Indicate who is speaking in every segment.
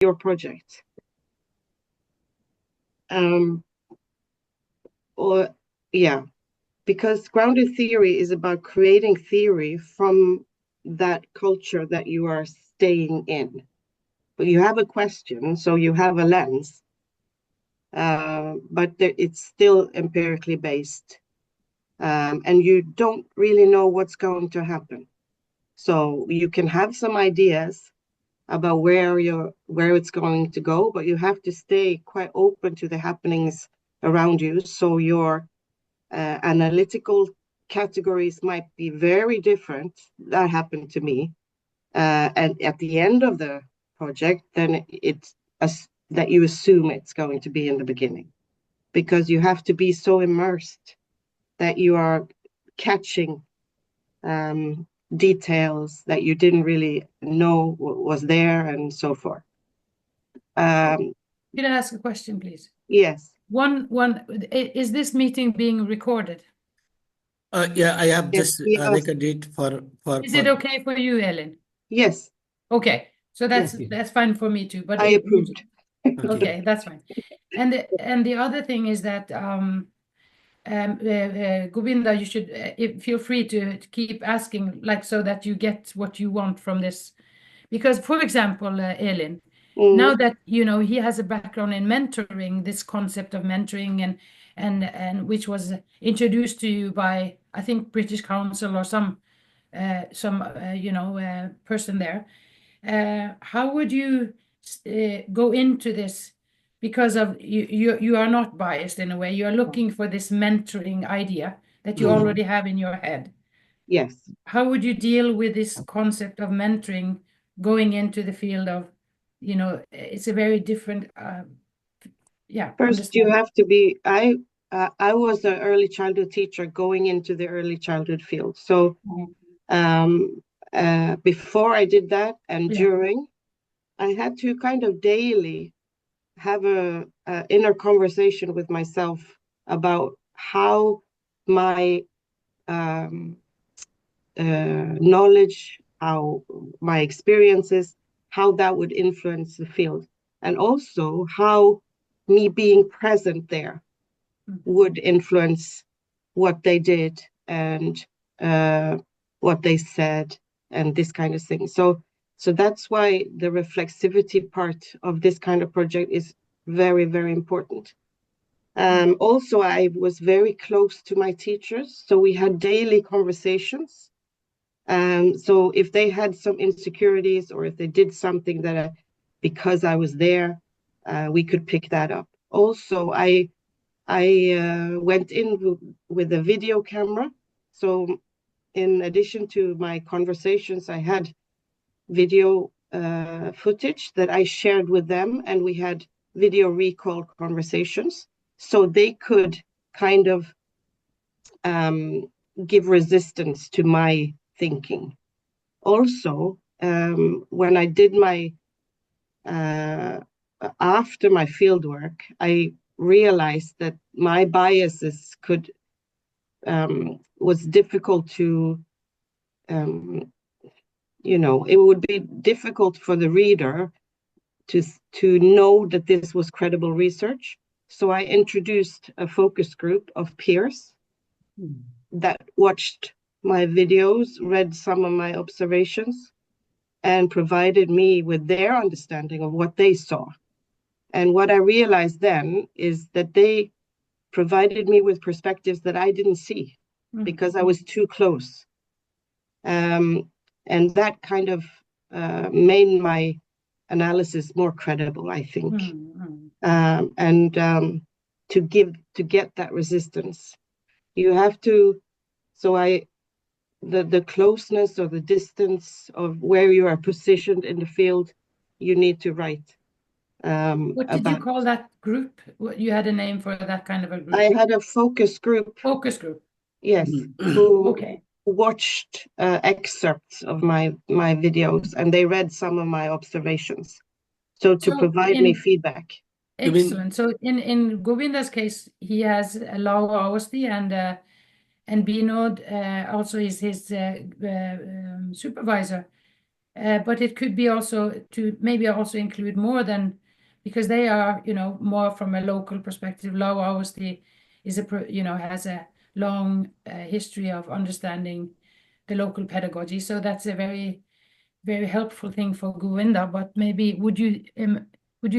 Speaker 1: your project. Because grounded theory is about creating theory from that culture that you are staying in. But you have a question, so you have a lens, but it's still empirically based, and you don't really know what's going to happen. So you can have some ideas about where it's going to go, but you have to stay quite open to the happenings around you. So your analytical categories might be very different. That happened to me. And at the end of the project, then it's that you assume it's going to be in the beginning, because you have to be so immersed that you are catching details that you didn't really know was there, and so forth.
Speaker 2: Could I ask a question, please?
Speaker 1: Yes.
Speaker 2: Is this meeting being recorded?
Speaker 3: Yeah, I have
Speaker 1: Yes,
Speaker 3: just recorded it for.
Speaker 2: Is it okay for you, Elin?
Speaker 1: Yes.
Speaker 2: Okay, so that's fine for me too. But
Speaker 1: I approved.
Speaker 2: Okay, that's fine. And the other thing is that Govinda, you should feel free to keep asking, like, so that you get what you want from this. Because, for example, Elin, now that he has a background in mentoring, this concept of mentoring, and which was introduced to you by, I think, British Council or some person there. How would you go into this? Because of you are not biased in a way. You are looking for this mentoring idea that you already have in your head.
Speaker 1: Yes.
Speaker 2: How would you deal with this concept of mentoring going into the field of, it's a very different,
Speaker 1: First, you have to be. I was an early childhood teacher going into the early childhood field. So before I did that and during, I had to kind of daily have a inner conversation with myself about how my knowledge, how my experiences, how that would influence the field, and also how me being present there would influence what they did and what they said and this kind of thing. So that's why the reflexivity part of this kind of project is very, very important. Also, I was very close to my teachers, so we had daily conversations. So if they had some insecurities, or if they did something that because I was there, we could pick that up. Also, I went in with a video camera. So in addition to my conversations, I had video footage that I shared with them, and we had video recall conversations, so they could kind of give resistance to my thinking. Also, when I did my after my fieldwork, I realized that my biases was difficult to it would be difficult for the reader to know that this was credible research. So I introduced a focus group of peers that watched my videos, read some of my observations, and provided me with their understanding of what they saw. And what I realized then is that they provided me with perspectives that I didn't see because I was too close. And that kind of made my analysis more credible, I think. And to get that resistance, you have to. So the closeness or the distance of where you are positioned in the field, you need to write.
Speaker 2: What did you call that group? You had a name for that kind of a group?
Speaker 1: I had a focus group.
Speaker 2: Focus group.
Speaker 1: Yes. Who watched excerpts of my videos, and they read some of my observations. So to provide me feedback.
Speaker 2: Excellent. So in Govinda's case, he has Laura Austi and Binod also is his supervisor. but it could be also to maybe also include more than, because they are, more from a local perspective. Lauvås has a long history of understanding the local pedagogy. So that's a very, very helpful thing for Govinda. But maybe would you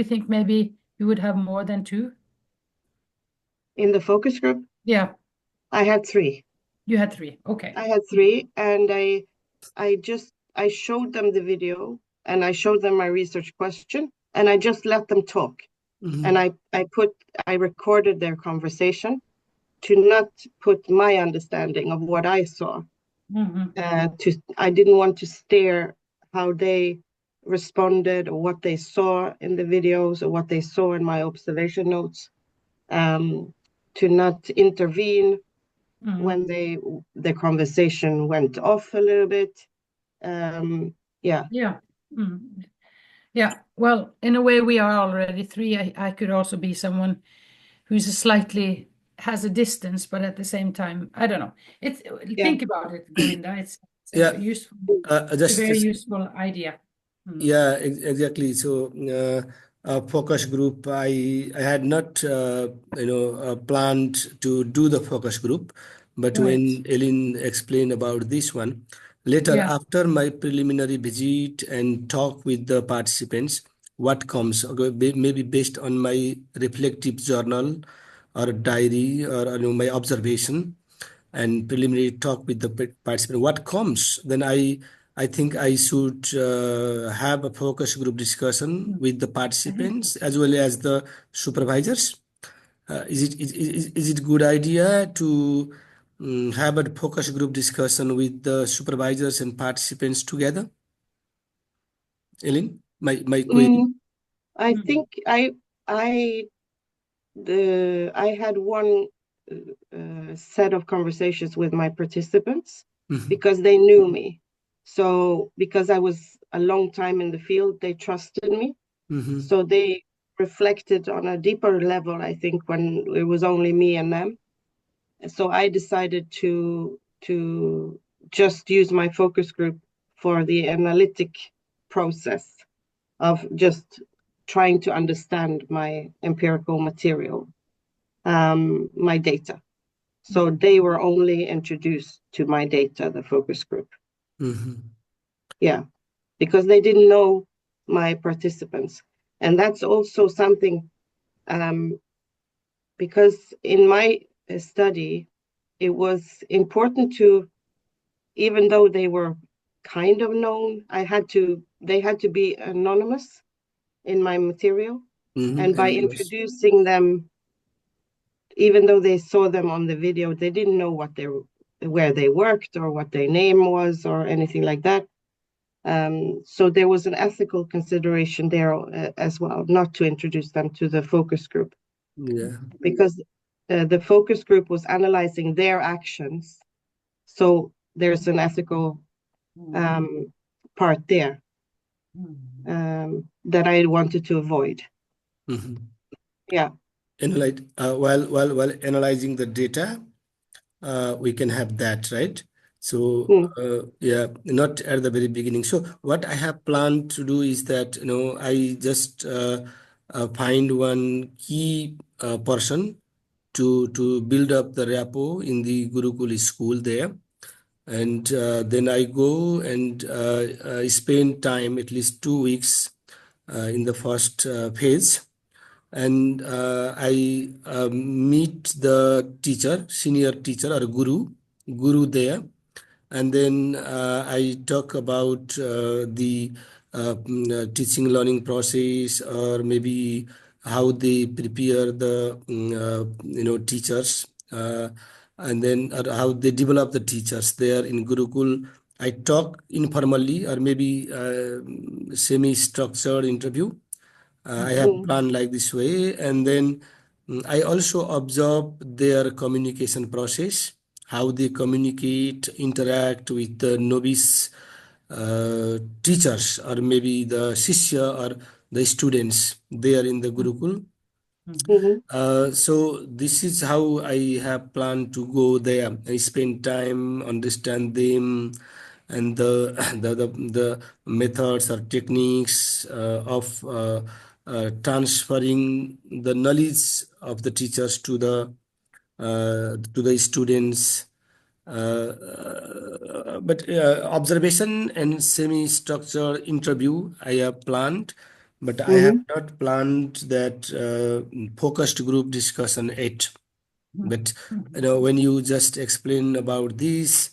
Speaker 2: think maybe you would have more than 2?
Speaker 1: In the focus group?
Speaker 2: Yeah.
Speaker 1: I had 3.
Speaker 2: You had 3. Okay.
Speaker 1: I had 3, and I showed them the video, and I showed them my research question, and I just let them talk. And I recorded their conversation to not put my understanding of what I saw. I didn't want to steer how they responded or what they saw in the videos or what they saw in my observation notes, to not intervene when the conversation went off a little bit. Yeah.
Speaker 2: Yeah. Well, in a way, we are already 3. I could also be someone who's has a distance, but at the same time, I don't know. Think about it, Govinda. It's useful. It's a very useful idea.
Speaker 3: Yeah, exactly. So, focus group, I had not, planned to do the focus group, but when Elin explained about this one, later after my preliminary visit and talk with the participants, what comes, maybe based on my reflective journal or diary or my observation and preliminary talk with the participant, what comes, then I think I should have a focus group discussion with the participants as well as the supervisors. Is it good idea to have a focus group discussion with the supervisors and participants together? Elin, my query.
Speaker 1: I think I had one set of conversations with my participants because they knew me. So because I was a long time in the field, they trusted me. So they reflected on a deeper level, I think, when it was only me and them. So I decided to just use my focus group for the analytic process of just trying to understand my empirical material, my data. So they were only introduced to my data, the focus group. Yeah, because they didn't know my participants. And that's also something, because in my study, it was important to, even though they were kind of known, they had to be anonymous in my material. And by introducing them, even though they saw them on the video, they didn't know where they worked or what their name was or anything like that. So there was an ethical consideration there as well, not to introduce them to the focus group.
Speaker 3: Yeah.
Speaker 1: Because the focus group was analyzing their actions. So there's an ethical part there that I wanted to avoid. Yeah.
Speaker 3: While analyzing the data, we can have that, right? So not at the very beginning. So what I have planned to do is that I just find one key person to build up the rapport in the Gurukul school there, and then I go and spend time at least 2 weeks in the first phase. And I meet the teacher, senior teacher or guru there. And then I talk about the teaching learning process, or maybe how they prepare the teachers, and then how they develop the teachers there in Gurukul. I talk informally or maybe semi-structured interview. I have planned like this way, and then I also observe their communication process, how they communicate, interact with the novice teachers, or maybe the shishya or the students there in the Gurukul. So this is how I have planned to go there. I spend time, understand them, and the methods or techniques of transferring the knowledge of the teachers to the students. But observation and semi-structured interview I have planned, but I have not planned that focused group discussion yet. But when you just explain about this,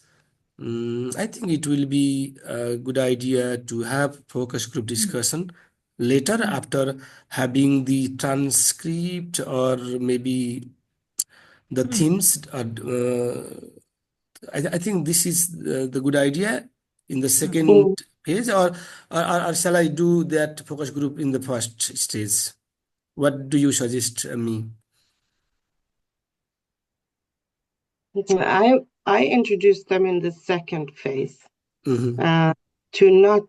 Speaker 3: I think it will be a good idea to have focus group discussion later after having the transcript, or maybe the themes. I think this is the good idea in the second phase, or shall I do that focus group in the first stage? What do you suggest me?
Speaker 1: I introduced them in the second phase
Speaker 3: Mm-hmm.
Speaker 1: to not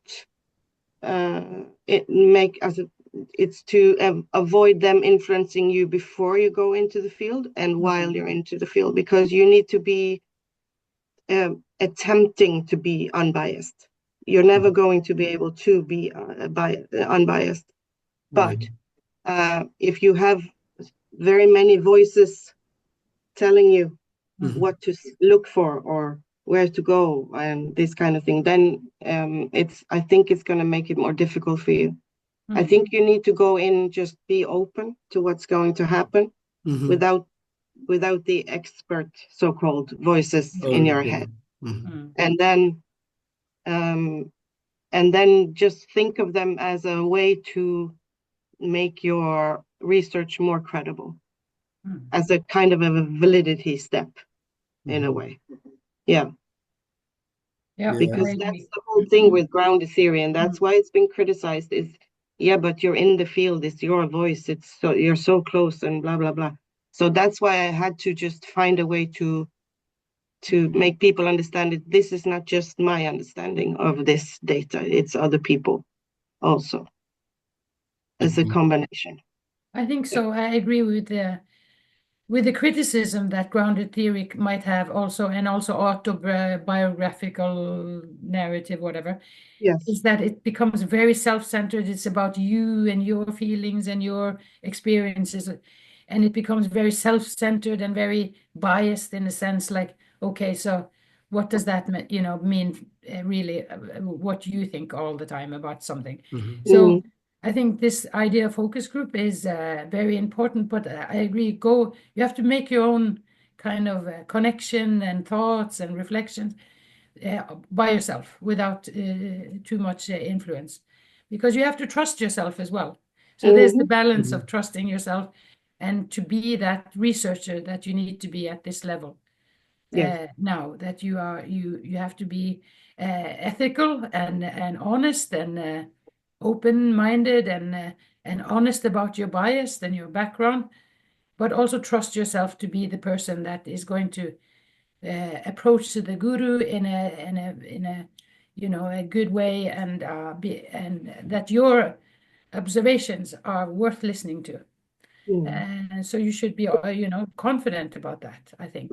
Speaker 1: it's to avoid them influencing you before you go into the field and while you're into the field, because you need to be attempting to be unbiased. You're never going to be able to be unbiased. But if you have very many voices telling you what to look for or where to go and this kind of thing, then I think it's going to make it more difficult for you. I think you need to go in, just be open to what's going to happen without the expert so-called voices in your head. And then just think of them as a way to make your research more credible, as a kind of a validity step in a way. Yeah. Because that's the whole thing with grounded theory, and that's why it's been criticized is, but you're in the field, it's your voice, you're so close and blah blah blah. So that's why I had to just find a way to make people understand that this is not just my understanding of this data, it's other people also, as a combination.
Speaker 2: I think so. I agree with the criticism that grounded theory might have also, and also autobiographical narrative, whatever.
Speaker 1: Yes.
Speaker 2: Is that it becomes very self-centered. It's about you and your feelings and your experiences, and it becomes very self-centered and very biased in a sense, like, okay, so what does that mean really, what do you think all the time about something? So I think this idea of focus group is very important, but I agree, you have to make your own kind of connection and thoughts and reflections by yourself without too much influence, because you have to trust yourself as well. So there's the balance of trusting yourself and to be that researcher that you need to be at this level. Now that you have to be ethical and honest and open-minded and honest about your bias and your background, but also trust yourself to be the person that is going to approach the guru in a a good way, and that your observations are worth listening to. And so you should be confident about that, I think.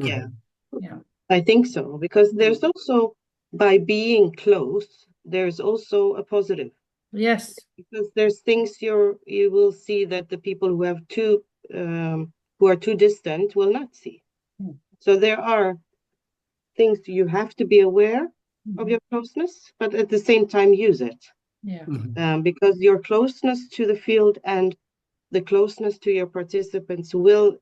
Speaker 1: I think so, because there's also, by being close, there's also a positive.
Speaker 2: Yes.
Speaker 1: Because there's things you will see that the people who have who are too distant will not see. So there are things you have to be aware of your closeness, but at the same time use it. Because your closeness to the field and the closeness to your participants will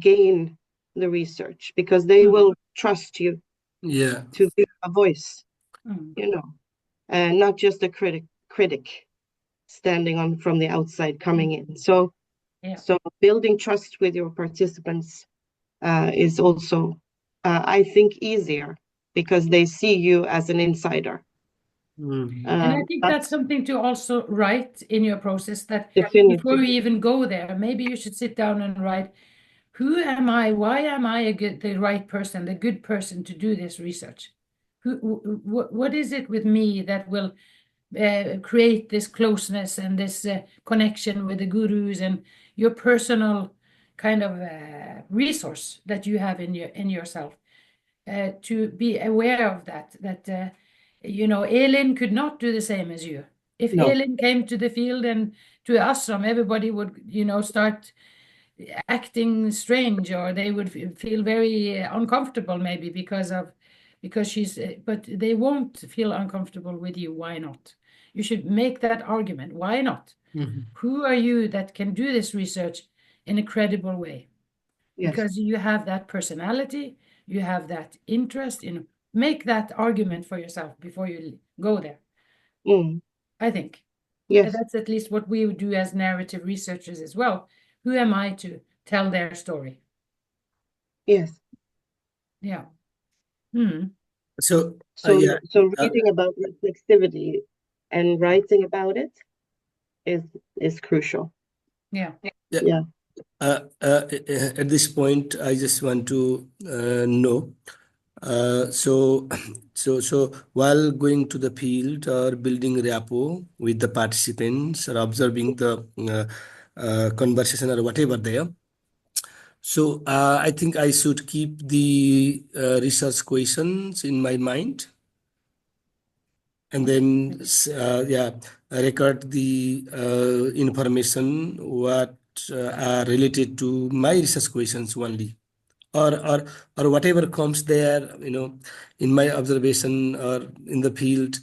Speaker 1: gain the research, because they will trust you to be a voice, and not just a critic standing from the outside coming in. So building trust with your participants is also, I think, easier, because they see you as an insider.
Speaker 2: And I think that's something to also write in your process, that
Speaker 1: definitely,
Speaker 2: before you even go there, maybe you should sit down and write, who am I? Why am I the right person, the good person to do this research? What is it with me that will create this closeness and this connection with the gurus, and your personal kind of resource that you have in yourself, to be aware of that Elin could not do the same as you. If
Speaker 1: No.
Speaker 2: Elin came to the field and to Ashram, everybody would, start acting strange, or they would feel very uncomfortable maybe because she's, but they won't feel uncomfortable with you. Why not? You should make that argument. Why not? Who are you that can do this research in a credible way?
Speaker 1: Yes.
Speaker 2: Because you have that personality, you have that interest make that argument for yourself before you go there. I think.
Speaker 1: Yes.
Speaker 2: That's at least what we would do as narrative researchers as well. Who am I to tell their story?
Speaker 1: Yes.
Speaker 2: Yeah.
Speaker 3: So
Speaker 1: So reading about reflexivity and writing about it is crucial.
Speaker 2: Yeah.
Speaker 1: Yeah.
Speaker 3: At this point, I just want to know. So while going to the field or building rapport with the participants or observing the conversation or whatever there, so I think I should keep the research questions in my mind, and then record the information what are related to my research questions only. Or whatever comes there, in my observation or in the field,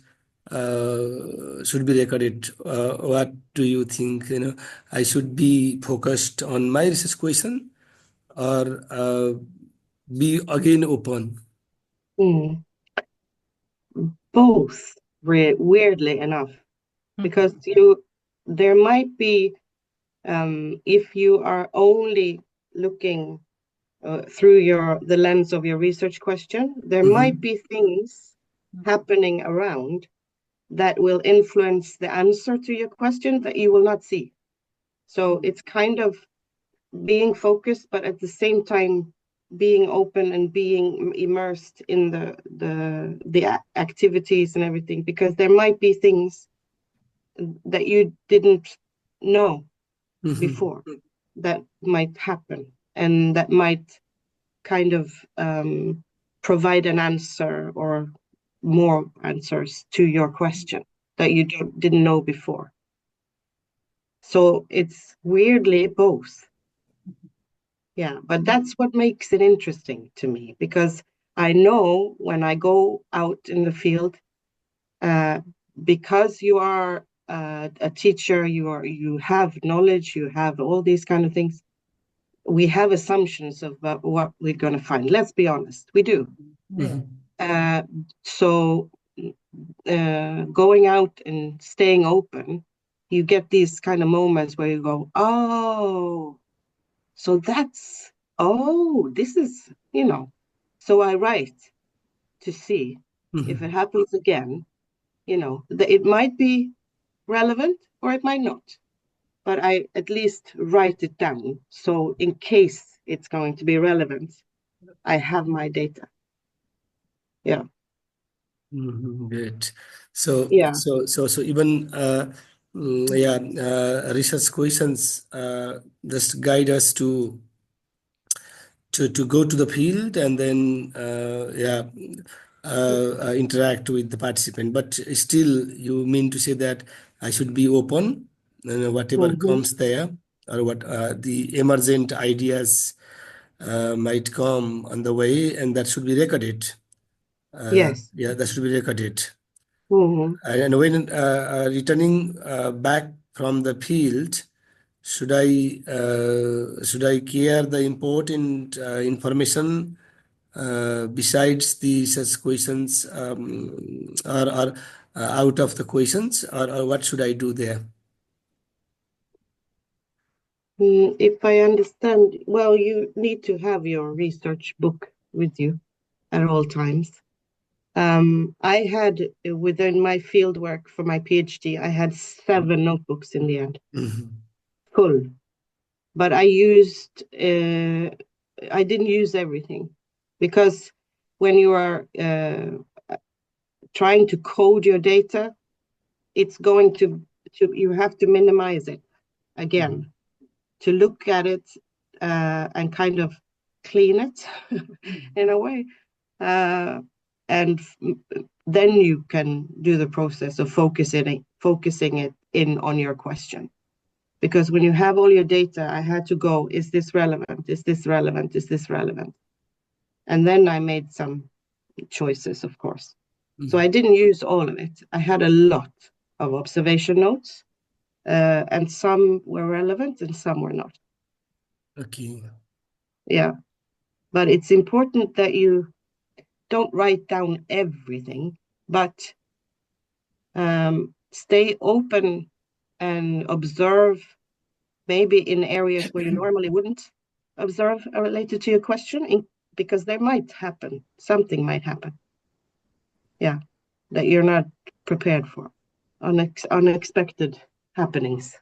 Speaker 3: should be recorded. What do you think? I should be focused on my research question, or be again open?
Speaker 1: Both, weirdly enough, because there might be, if you are only looking through the lens of your research question, there might be things happening around that will influence the answer to your question that you will not see. So it's kind of being focused, but at the same time being open and being immersed in the activities and everything, because there might be things that you didn't know before that might happen, and that might kind of provide an answer or more answers to your question that you didn't know before. So it's weirdly both. Yeah, but that's what makes it interesting to me, because I know when I go out in the field, because you are a teacher, you have knowledge, you have all these kind of things. We have assumptions of what we're going to find. Let's be honest, we do. So going out and staying open, you get these kind of moments where you go, oh, so this is, so I write to see if it happens again, it might be relevant or it might not, but I at least write it down. So in case it's going to be relevant, I have my data. Yeah.
Speaker 3: Good. So
Speaker 1: Yeah.
Speaker 3: So even research questions just guide us to go to the field, and then interact with the participant. But still, you mean to say that I should be open, whatever comes there, or what the emergent ideas might come on the way, and that should be recorded.
Speaker 1: Yes.
Speaker 3: Yeah, that should be recorded.
Speaker 1: Mm-hmm.
Speaker 3: And when returning back from the field, should I care the important information besides the such questions, or out of the questions, or what should I do there?
Speaker 1: If I understand, well, you need to have your research book with you at all times. I had, within my field work for my PhD, I had 7 notebooks in the end, full. But I didn't use everything, because when you are trying to code your data, it's going to you have to minimize it again, to look at it and kind of clean it in a way, and then you can do the process of focusing it in on your question. Because when you have all your data, I had to go, is this relevant? Is this relevant? Is this relevant? And then I made some choices, of course. So I didn't use all of it. I had a lot of observation notes, and some were relevant and some were not.
Speaker 3: Okay.
Speaker 1: Yeah. But it's important that you don't write down everything, but stay open and observe, maybe in areas where you normally wouldn't observe related to your question, because there might happen, something might happen. Yeah, that you're not prepared for, unexpected happenings.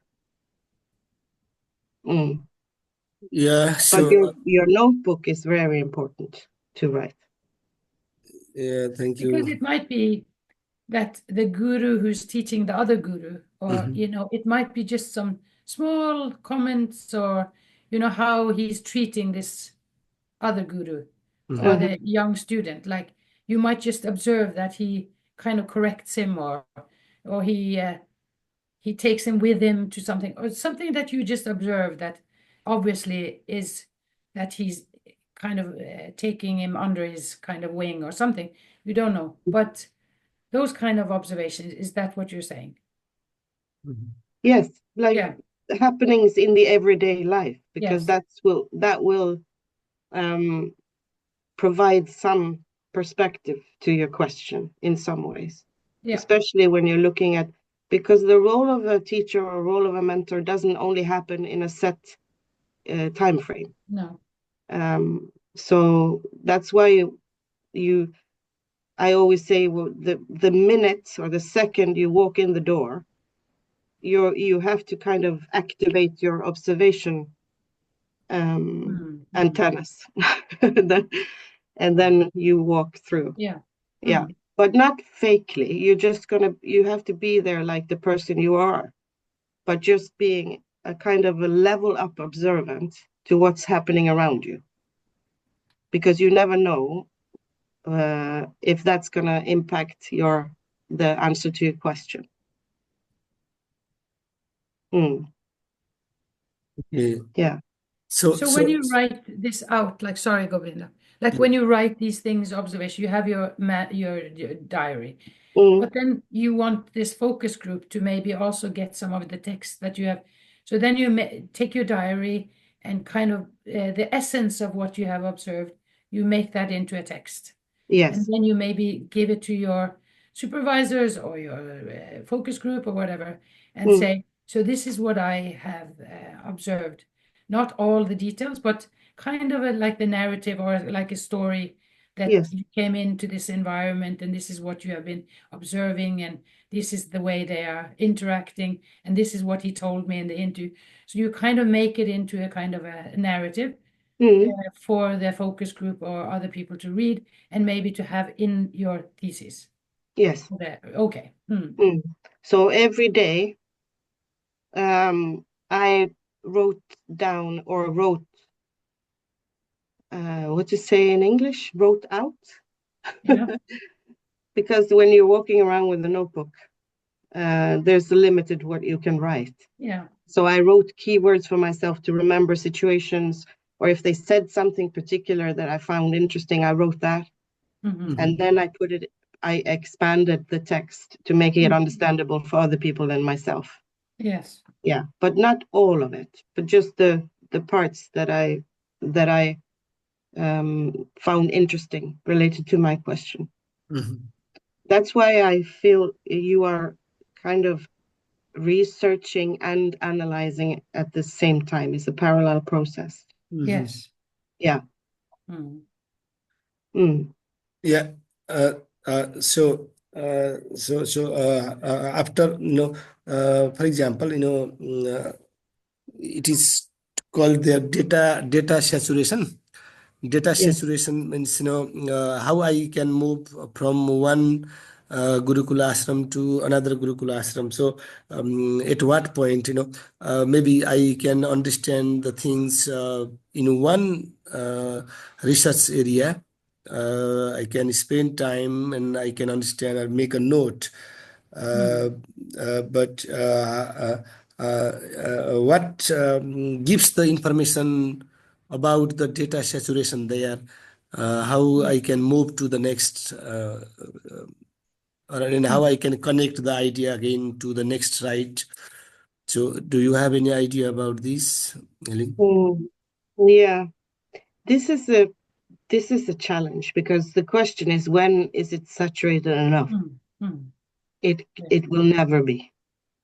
Speaker 3: Yeah,
Speaker 1: But
Speaker 3: so
Speaker 1: your notebook is very important to write.
Speaker 3: yeah, thank
Speaker 2: Because
Speaker 3: you.
Speaker 2: it might be that the guru who's teaching the other guru, or it might be just some small comments, or how he's treating this other guru or the young student. Like you might just observe that he kind of corrects him, or he takes him with him to something, or something that you just observe that obviously is that he's kind of taking him under his kind of wing or something. You don't know, but those kind of observations, is that what you're saying?
Speaker 1: Yes, like
Speaker 2: Yeah.
Speaker 1: happenings in the everyday life, because
Speaker 2: Yes.
Speaker 1: that will provide some perspective to your question in some ways.
Speaker 2: Yeah.
Speaker 1: Especially when you're looking at, because the role of a teacher or role of a mentor doesn't only happen in a set time frame.
Speaker 2: No.
Speaker 1: So that's why I always say, well, the minute or the second you walk in the door, you have to kind of activate your observation antennas, and then you walk through.
Speaker 2: Yeah.
Speaker 1: Yeah, but not fakely. You have to be there like the person you are, but just being a kind of a level up observant to what's happening around you, because you never know if that's going to impact the answer to your question. Yeah.
Speaker 2: So when you write this out, like, sorry, Govinda, like when you write these things, observation, you have your diary, but then you want this focus group to maybe also get some of the text that you have. So then you take your diary and kind of the essence of what you have observed, you make that into a text.
Speaker 1: Yes.
Speaker 2: And then you maybe give it to your supervisors or your focus group or whatever, and say, so this is what I have observed. Not all the details, but kind of like the narrative or like a story that you came into this environment and this is what you have been observing and this is the way they are interacting and this is what he told me in the interview. So you kind of make it into a kind of a narrative for the focus group or other people to read and maybe to have in your thesis.
Speaker 1: Yes.
Speaker 2: Okay.
Speaker 1: So every day, I wrote down or wrote, what to say in English? Wrote out.
Speaker 2: Yeah.
Speaker 1: Because when you're walking around with a notebook, there's a limited what you can write.
Speaker 2: Yeah.
Speaker 1: So I wrote keywords for myself to remember situations, or if they said something particular that I found interesting, I wrote that. And then I expanded the text to make it understandable for other people than myself.
Speaker 2: Yes.
Speaker 1: Yeah, but not all of it, but just the parts that I found interesting related to my question. That's why I feel you are kind of researching and analyzing at the same time. It's a parallel process.
Speaker 2: Yes.
Speaker 1: Yeah.
Speaker 3: Yeah. So after for example, it is called the data saturation. Data saturation means how I can move from one Gurukula ashram to another Gurukula ashram. So at what point maybe I can understand the things in one research area, I can spend time and I can understand or make a note. But what gives the information about the data saturation there? How I can move to the next, or how I can connect the idea again to the next right. So, do you have any idea about this, Elin?
Speaker 1: Yeah, this is a challenge, because the question is, when is it saturated enough? It will never be.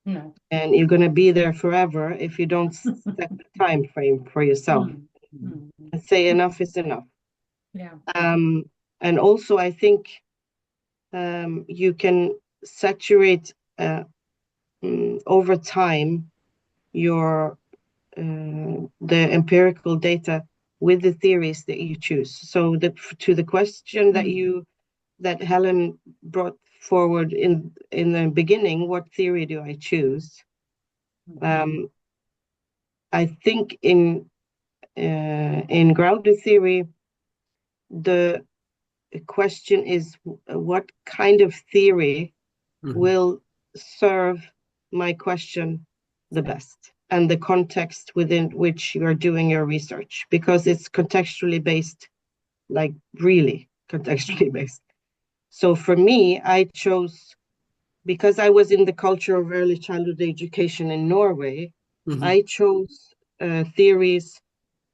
Speaker 2: No.
Speaker 1: And you're going to be there forever if you don't set the time frame for yourself and say enough is enough.
Speaker 2: Yeah.
Speaker 1: And also, I think you can saturate over time your the empirical data with the theories that you choose. So to the question that Helen brought forward in the beginning, what theory do I choose? I think in grounded theory, the question is, what kind of theory will serve my question the best, and the context within which you are doing your research, because it's contextually based, like really contextually based. So for me, I chose, because I was in the culture of early childhood education in Norway, I chose theories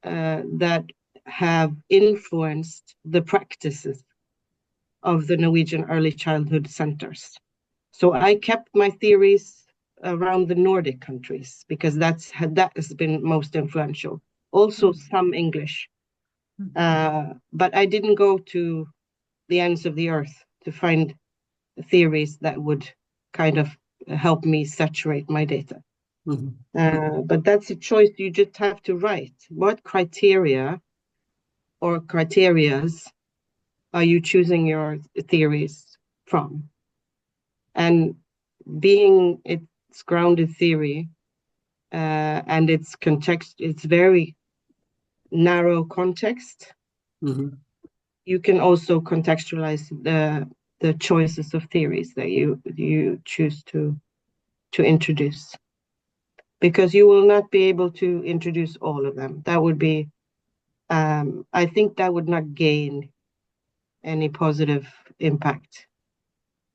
Speaker 1: that have influenced the practices of the Norwegian early childhood centers. So I kept my theories around the Nordic countries, because that has been most influential. Also some English. But I didn't go to the ends of the earth to find theories that would kind of help me saturate my data. But that's a choice you just have to write. What criteria or criterias are you choosing your theories from? And being it's grounded theory, and it's context, it's very narrow context. You can also contextualize the choices of theories that you choose to introduce, because you will not be able to introduce all of them. That would be, I think that would not gain any positive impact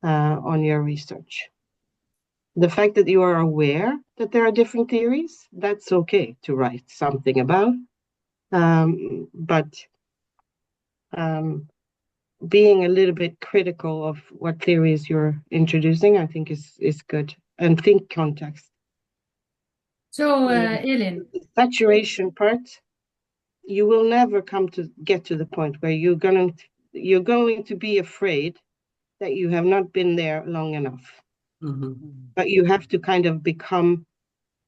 Speaker 1: on your research. The fact that you are aware that there are different theories, that's okay to write something about. But being a little bit critical of what theories you're introducing, I think is good. And think context.
Speaker 2: So, Elin,
Speaker 1: the saturation part, you will never get to the point where you're going to be afraid that you have not been there long enough. But you have to kind of become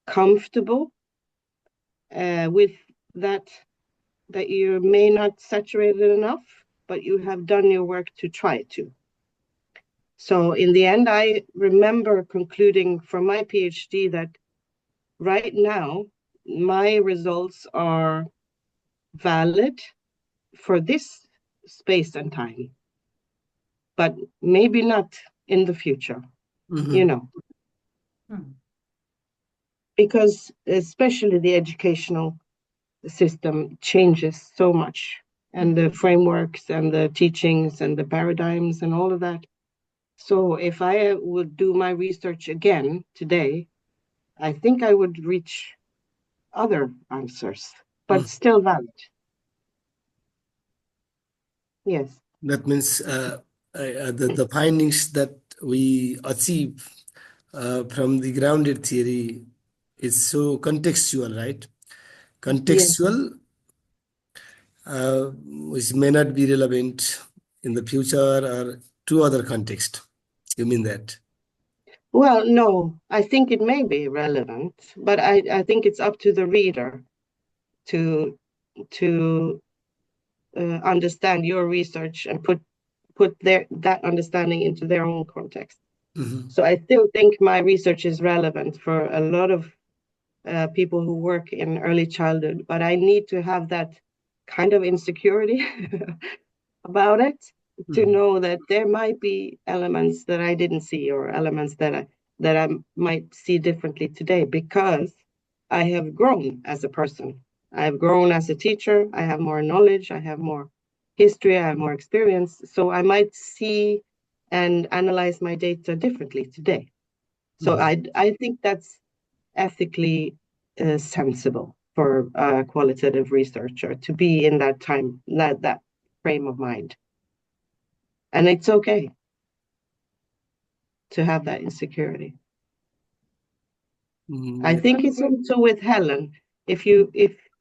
Speaker 1: comfortable with that you may not saturate it enough, but you have done your work to try to. So in the end, I remember concluding from my PhD that right now, my results are valid for this space and time, but maybe not in the future, you know. Because especially the educational system changes so much, and the frameworks and the teachings and the paradigms and all of that. So if I would do my research again today, I think I would reach other answers, but still valid. Yes.
Speaker 3: That means the findings that we achieve from the grounded theory is so contextual, right? Contextual, which may not be relevant in the future or to other context. You mean that?
Speaker 1: Well, no, I think it may be relevant, but I think it's up to the reader to understand your research and put that understanding into their own context. So I still think my research is relevant for a lot of people who work in early childhood, but I need to have that kind of insecurity about it to know that there might be elements that I didn't see, or elements that I might see differently today, because I have grown as a person. I have grown as a teacher. I have more knowledge. I have more history. I have more experience. So I might see and analyze my data differently today. So I think that's ethically sensible for a qualitative researcher to be in that time, that frame of mind. And it's okay to have that insecurity. I think it's also with Helen. If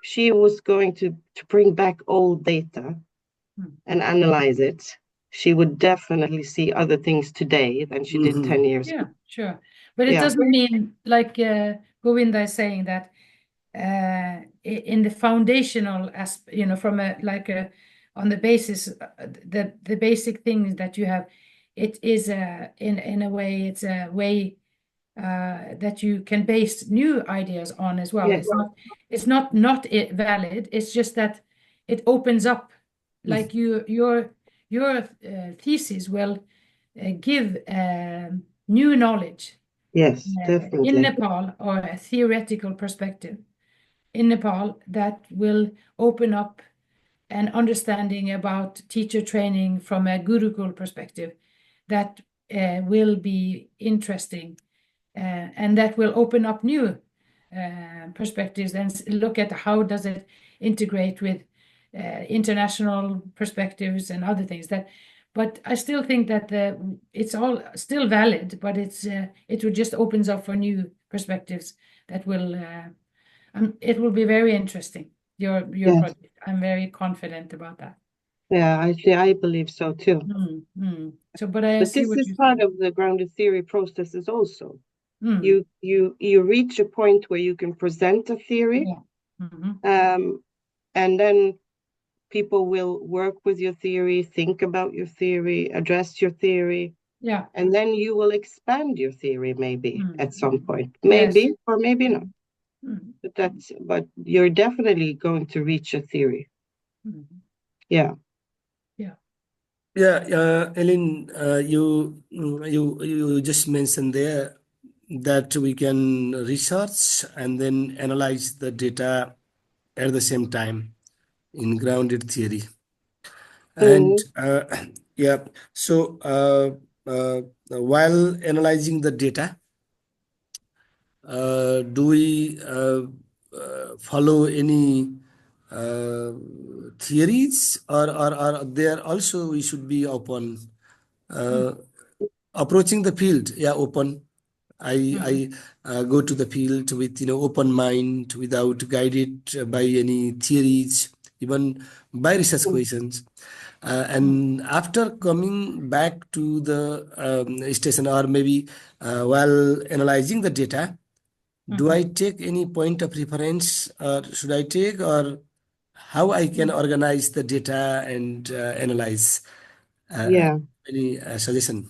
Speaker 1: she was going to bring back old data and analyze it, she would definitely see other things today than she did 10 years ago.
Speaker 2: Yeah, sure. But it doesn't mean, like Govinda is saying, that in the foundational aspect, you know, from on the basis, the basic things that you have, it is in a way, it's a way that you can base new ideas on as well.
Speaker 1: Yes.
Speaker 2: It's not valid. It's just that it opens up, like your thesis will give new knowledge.
Speaker 1: Yes, definitely.
Speaker 2: In Nepal, or a theoretical perspective in Nepal, that will open up an understanding about teacher training from a Gurukul perspective that will be interesting, and that will open up new perspectives and look at how does it integrate with international perspectives and other things. But I still think that it's all still valid, but it would just opens up for new perspectives that will it will be very interesting. Your project. I'm very confident about that.
Speaker 1: Yeah, I believe so too.
Speaker 2: So, but this
Speaker 1: is part of the grounded theory processes also. You reach a point where you can present a theory, and then people will work with your theory, think about your theory, address your theory.
Speaker 2: Yeah.
Speaker 1: And then you will expand your theory maybe at some point. Maybe or maybe not. But you're definitely going to reach a theory. Yeah.
Speaker 3: Yeah, Ellen, you just mentioned there that we can research and then analyze the data at the same time in grounded theory. And yeah, so while analyzing the data, do we follow any theories, or there also we should be open approaching the field? Yeah, open. I go to the field with open mind, without guided by any theories, even by research questions. And after coming back to the station, or maybe while analyzing the data, do I take any point of reference, or should I take, or how I can organize the data and analyze? Any suggestion?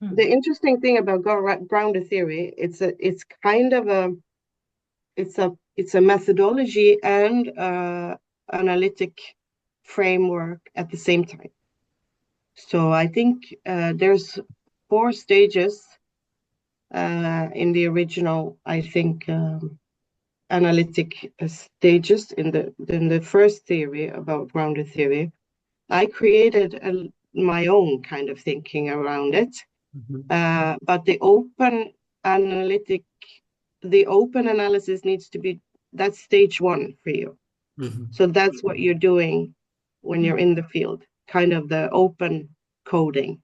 Speaker 1: The interesting thing about grounded theory, it's kind of a methodology and analytic framework at the same time. So I think there's 4 stages in the original, I think, analytic stages in the first theory about grounded theory. I created my own kind of thinking around it. But the open analysis needs to be, that's stage 1 for you. So that's what you're doing when you're in the field, kind of the open coding.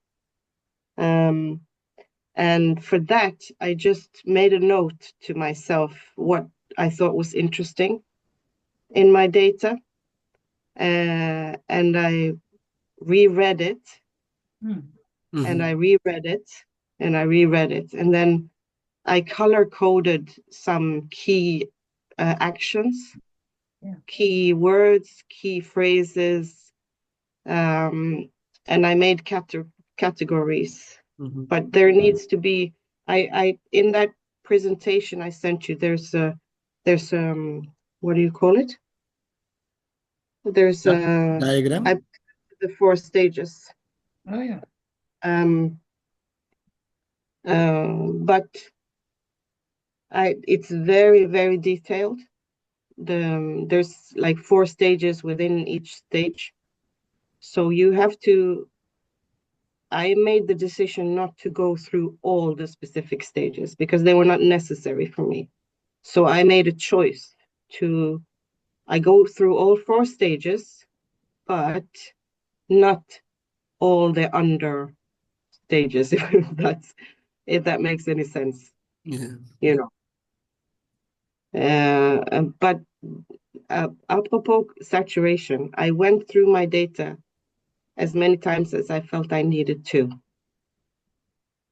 Speaker 1: And for that, I just made a note to myself what I thought was interesting in my data, and I reread it, and I reread it, and I reread it, and then I color coded some key actions, key words, key phrases, and I made categories. But there needs to be, I in that presentation I sent you, there's what do you call it? There's a
Speaker 3: diagram.
Speaker 1: the 4 stages.
Speaker 2: Oh yeah.
Speaker 1: But it's very, very detailed. There's like 4 stages within each stage. So you have to, I made the decision not to go through all the specific stages because they were not necessary for me. So I made a choice I go through all 4 stages, but not all the under stages, if that makes any sense.
Speaker 3: Yeah.
Speaker 1: You know. But apropos saturation, I went through my data as many times as I felt I needed to.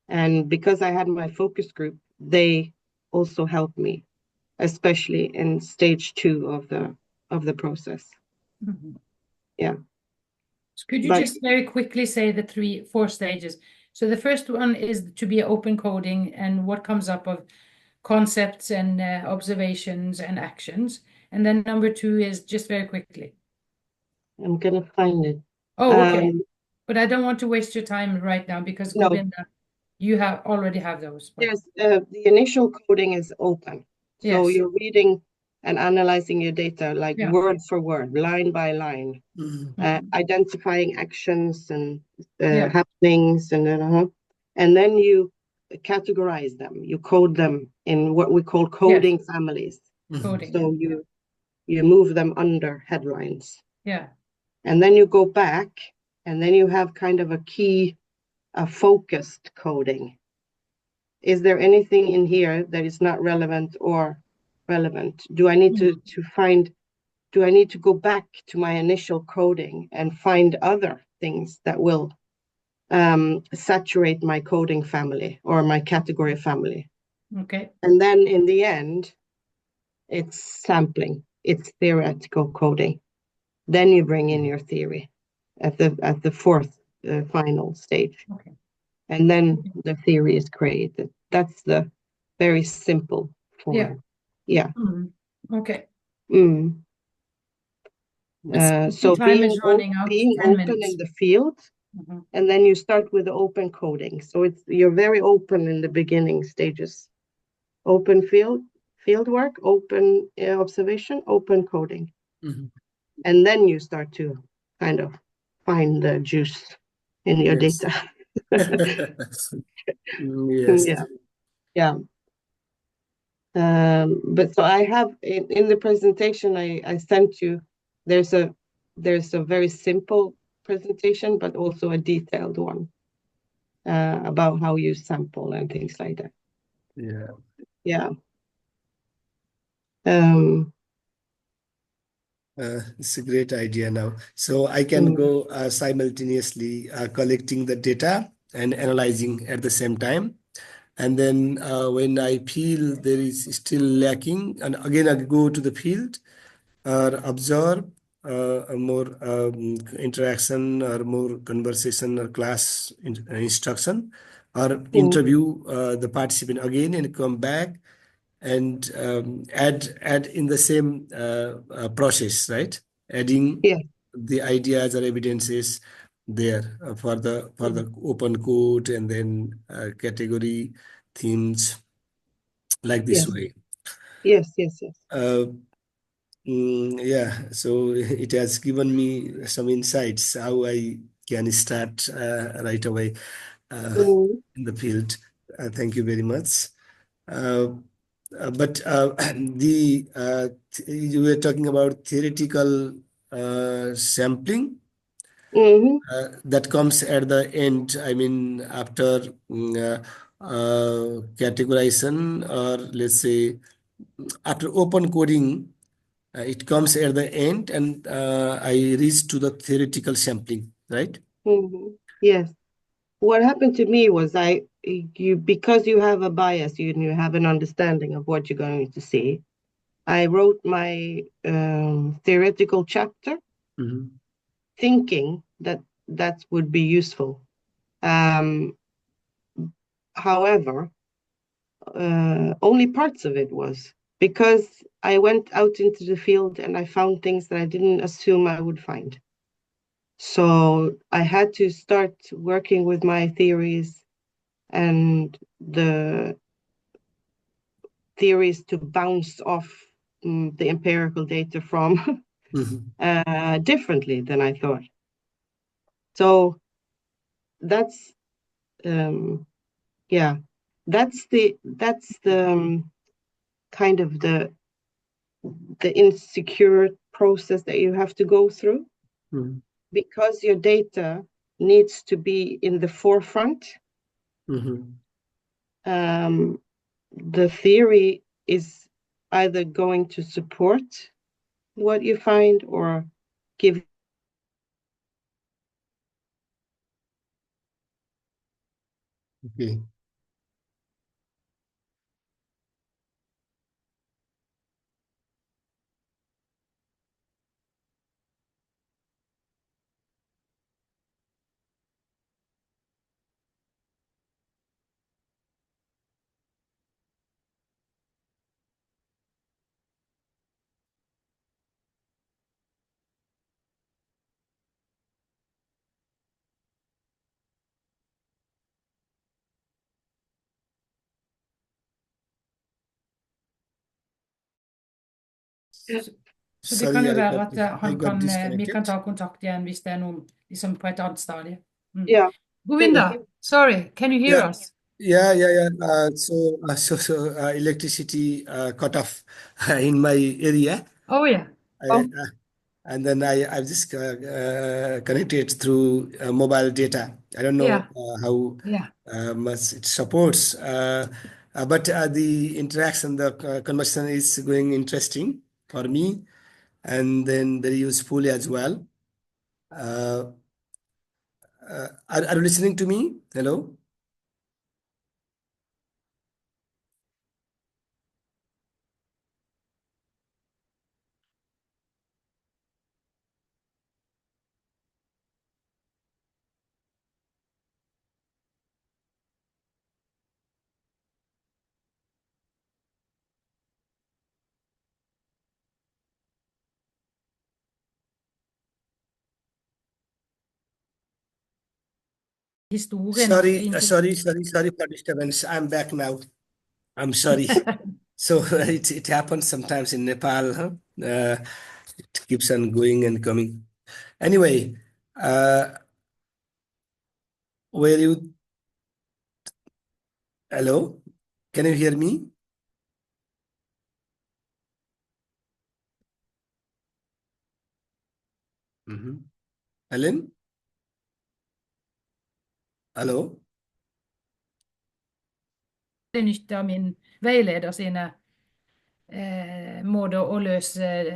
Speaker 1: And because I had my focus group, they also helped me, especially in stage 2 of the process.
Speaker 2: Mm-hmm.
Speaker 1: Yeah.
Speaker 2: So could you just very quickly say the 4 stages? So the first one is to be open coding and what comes up of concepts and observations and actions. And then number 2 is just very quickly.
Speaker 1: I'm gonna find it.
Speaker 2: Oh, okay. But I don't want to waste your time right now because
Speaker 1: No.
Speaker 2: Govinda, you already have those. But...
Speaker 1: There's the initial coding is open. So
Speaker 2: Yes.
Speaker 1: you're reading and analyzing your data like word for word, line by line, identifying actions and happenings, and then you categorize them. You code them in what we call coding families.
Speaker 2: Coding.
Speaker 1: So you move them under headlines.
Speaker 2: Yeah.
Speaker 1: And then you go back, and then you have kind of a focused coding. Is there anything in here that is not relevant or relevant? Do I need do I need to go back to my initial coding and find other things that will saturate my coding family or my category family?
Speaker 2: Okay.
Speaker 1: And then in the end, it's sampling, it's theoretical coding. Then you bring in your theory at the 4th final stage.
Speaker 2: Okay.
Speaker 1: And then the theory is created. That's the very simple form. Yeah.
Speaker 2: Okay.
Speaker 1: So
Speaker 2: time is running out.
Speaker 1: being
Speaker 2: 10
Speaker 1: open
Speaker 2: minutes.
Speaker 1: in the field, and then you start with the open coding. So you're very open in the beginning stages. Open field work, open observation, open coding. And then you start to kind of find the juice in your data.
Speaker 3: Yes.
Speaker 1: Yeah. But so I have in the presentation I sent you, there's a very simple presentation, but also a detailed one about how you sample and things like that.
Speaker 3: Yeah.
Speaker 1: Yeah.
Speaker 3: It's a great idea now. So I can go simultaneously collecting the data and analyzing at the same time. And then when I feel there is still lacking, and again I go to the field or observe a more interaction or more conversation or class instruction, or interview the participant again and come back and add in the same process, right? Adding the ideas or evidences there for the open code and then category themes like this way.
Speaker 1: Yes.
Speaker 3: Yeah, so it has given me some insights how I can start right away in the field. Thank you very much. But you were talking about theoretical sampling that comes at the end. I mean, after categorization, or let's say after open coding, it comes at the end, and I reach to the theoretical sampling, right?
Speaker 1: Yes. What happened to me was because you have a bias, you have an understanding of what you're going to see. I wrote my theoretical chapter thinking that would be useful. However, only parts of it was, because I went out into the field and I found things that I didn't assume I would find. So I had to start working with my theories and the theories to bounce off the empirical data from differently than I thought. So that's yeah, that's the kind of the insecure process that you have to go through because your data needs to be in the forefront. The theory is either going to support what you find or give.
Speaker 3: Okay.
Speaker 2: Så det kan jo
Speaker 3: Sorry,
Speaker 2: være at
Speaker 3: I got
Speaker 2: vi kan
Speaker 3: disconnected.
Speaker 2: ta kontakt igjen hvis det er noe liksom på et annet stadie.
Speaker 1: Yeah.
Speaker 2: Govinda, sorry, can you hear us?
Speaker 3: Yeah. Electricity cut off in my area.
Speaker 2: Oh yeah.
Speaker 3: And then I've just connected through mobile data. I don't know how much it supports, but the interaction, the conversation is going interesting for me, and then very useful as well. Are you listening to me? Hello? Sorry for disturbance. I'm back now. I'm sorry. So it happens sometimes in Nepal. Huh? It keeps on going and coming. Anyway, where you? Hello, can you hear me? Helen? Hallo?
Speaker 2: Det nytter min veileder sine måter å løse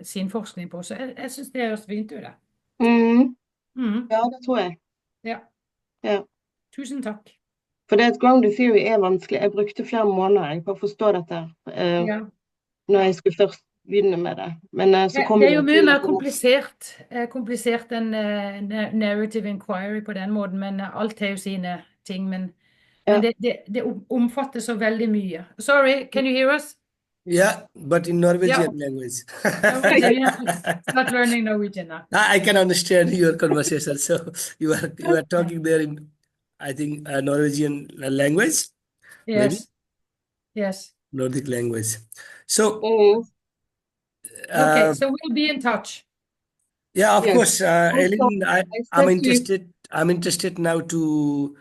Speaker 2: sin forskning på, så jeg synes det høres fint ut.
Speaker 1: Ja, det tror jeg.
Speaker 2: Ja. Tusen takk.
Speaker 1: For det at grounded theory er vanskelig. Jeg brukte flere måneder på å forstå dette når jeg skulle først begynne med det. Men så kom
Speaker 2: det er jo mye mer komplisert enn narrative inquiry på den måten, men alt har jo sine ting, men det omfatter så veldig mye. Sorry, can you hear us?
Speaker 3: Yeah, but in Norwegian language.
Speaker 2: Okay, start learning Norwegian now.
Speaker 3: I can understand your conversation. So you are talking there in, I think, Norwegian language.
Speaker 2: Yes.
Speaker 3: Maybe?
Speaker 2: Yes.
Speaker 3: Nordic language. So.
Speaker 2: Okay, so we'll be in touch.
Speaker 3: Yeah, of course, Ellen. I'm interested. I'm interested now to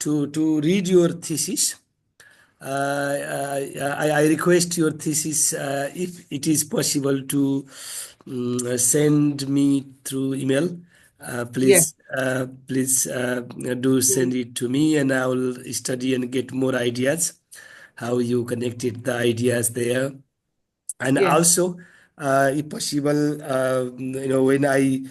Speaker 3: read your thesis. I request your thesis if it is possible to send me through email. Please do send it to me, and I will study and get more ideas how you connected the ideas there, and also, if possible, when I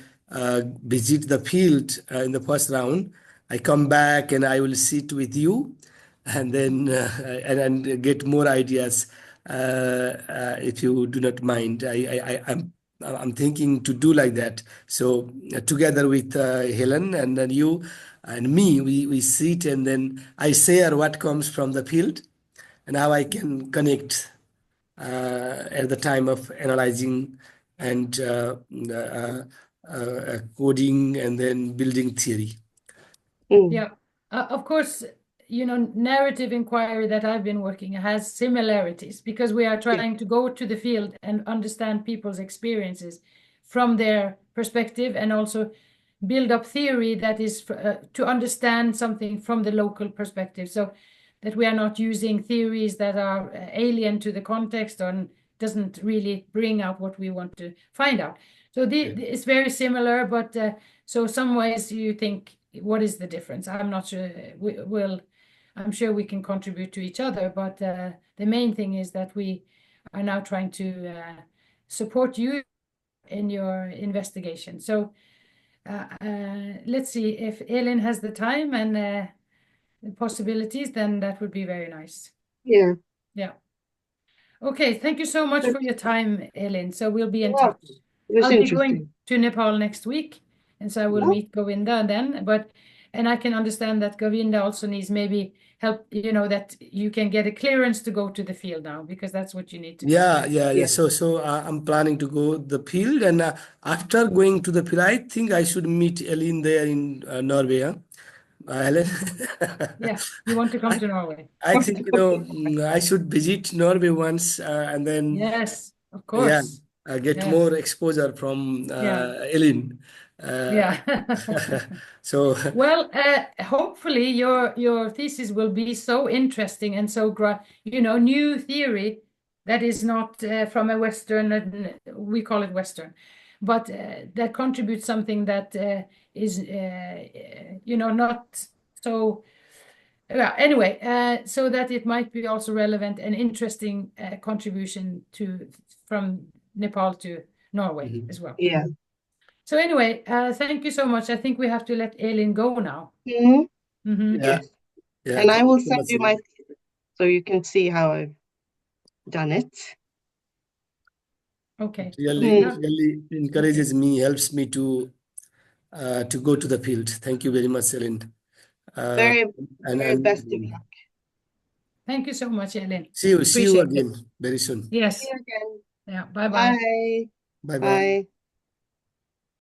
Speaker 3: visit the field in the first round, I come back and I will sit with you and then and get more ideas if you do not mind. I'm thinking to do like that. So together with Helen and then you and me, we sit and then I share what comes from the field and how I can connect at the time of analyzing and coding and then building theory.
Speaker 2: Yeah, of course, narrative inquiry that I've been working has similarities because we are trying to go to the field and understand people's experiences from their perspective and also build up theory that is to understand something from the local perspective, so that we are not using theories that are alien to the context or doesn't really bring out what we want to find out. So it's very similar, but so some ways you think, what is the difference? I'm not sure. I'm sure we can contribute to each other, but the main thing is that we are now trying to support you in your investigation. So let's see if Elin has the time and the possibilities, then that would be very nice.
Speaker 1: Yeah.
Speaker 2: Yeah. Okay, thank you so much for your time, Elin. So we'll be in
Speaker 1: Well,
Speaker 2: touch.
Speaker 1: it was
Speaker 2: I'll be
Speaker 1: interesting.
Speaker 2: going to Nepal next week, and so I will
Speaker 1: Yeah.
Speaker 2: meet Govinda then. And I can understand that Govinda also needs maybe help, that you can get a clearance to go to the field now, because that's what you need to do.
Speaker 3: Yeah. So I'm planning to go the field, and after going to the field, I think I should meet Elin there in Norway. Huh? Helen?
Speaker 2: Yeah, you want to come to Norway?
Speaker 3: I think I should visit Norway once, and then
Speaker 2: Yes, of
Speaker 3: yeah,
Speaker 2: course.
Speaker 3: get
Speaker 2: Yes.
Speaker 3: more exposure from Elin.
Speaker 2: Yeah.
Speaker 3: So
Speaker 2: Well, hopefully your thesis will be so interesting and so new theory that is not from a Western, we call it Western, but that contributes something that is not so. Anyway, so that it might be also relevant and interesting contribution from Nepal to Norway as well.
Speaker 1: Yeah.
Speaker 2: So anyway, thank you so much. I think we have to let Elin go now.
Speaker 1: Yes.
Speaker 3: yeah,
Speaker 1: And I
Speaker 3: thank
Speaker 1: will
Speaker 3: you so
Speaker 1: send
Speaker 3: much,
Speaker 1: you
Speaker 3: Elin.
Speaker 1: my thesis so you can see how I've done it.
Speaker 2: Okay.
Speaker 3: Really encourages me, helps me to go to the field. Thank you very much, Elin.
Speaker 1: Very best of luck.
Speaker 2: Thank you so much, Elin.
Speaker 3: See you
Speaker 2: Appreciate it.
Speaker 3: again very soon.
Speaker 2: Yes.
Speaker 1: See you again.
Speaker 2: Yeah. Bye-bye.
Speaker 1: Bye.
Speaker 3: Bye bye.
Speaker 1: Bye.